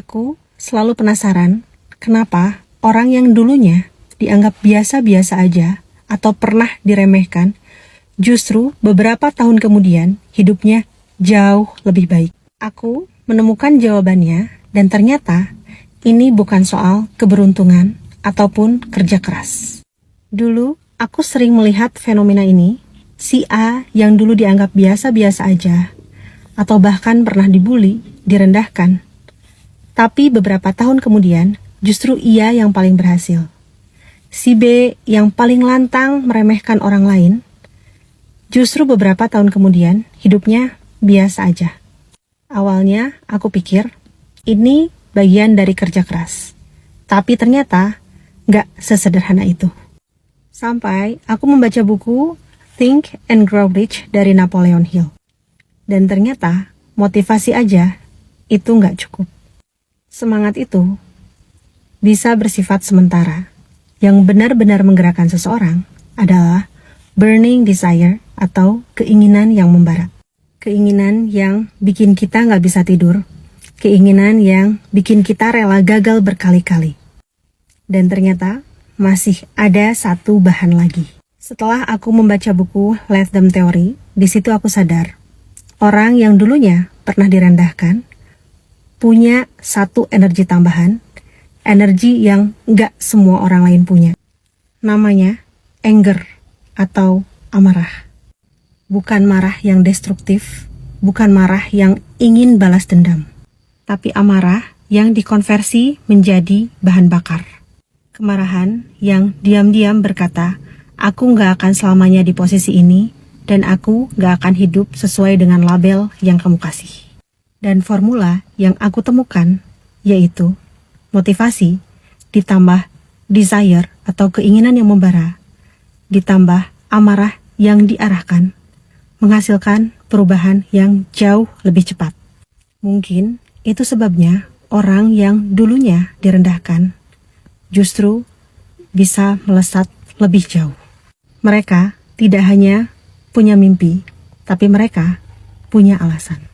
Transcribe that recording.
Aku selalu penasaran kenapa orang yang dulunya dianggap biasa-biasa aja atau pernah diremehkan, justru beberapa tahun kemudian hidupnya jauh lebih baik. Aku menemukan jawabannya dan ternyata ini bukan soal keberuntungan ataupun kerja keras. Dulu aku sering melihat fenomena ini, si A yang dulu dianggap biasa-biasa aja atau bahkan pernah dibully, direndahkan. Tapi beberapa tahun kemudian, justru ia yang paling berhasil. Si B yang paling lantang meremehkan orang lain, justru beberapa tahun kemudian hidupnya biasa aja. Awalnya aku pikir ini bagian dari kerja keras. Tapi ternyata gak sesederhana itu. Sampai aku membaca buku Think and Grow Rich dari Napoleon Hill. Dan ternyata motivasi aja itu gak cukup. Semangat itu bisa bersifat sementara. Yang benar-benar menggerakkan seseorang adalah burning desire atau keinginan yang membara. Keinginan yang bikin kita gak bisa tidur. Keinginan yang bikin kita rela gagal berkali-kali. Dan ternyata masih ada satu bahan lagi. Setelah aku membaca buku Let Them Theory, di situ aku sadar orang yang dulunya pernah direndahkan punya satu energi tambahan, energi yang gak semua orang lain punya. Namanya anger atau amarah. Bukan marah yang destruktif, bukan marah yang ingin balas dendam, tapi amarah yang dikonversi menjadi bahan bakar. Kemarahan yang diam-diam berkata, aku gak akan selamanya di posisi ini, dan aku gak akan hidup sesuai dengan label yang kamu kasih. Dan formula yang aku temukan, yaitu motivasi ditambah desire atau keinginan yang membara, ditambah amarah yang diarahkan, menghasilkan perubahan yang jauh lebih cepat. Mungkin itu sebabnya orang yang dulunya direndahkan justru bisa melesat lebih jauh. Mereka tidak hanya punya mimpi, tapi mereka punya alasan.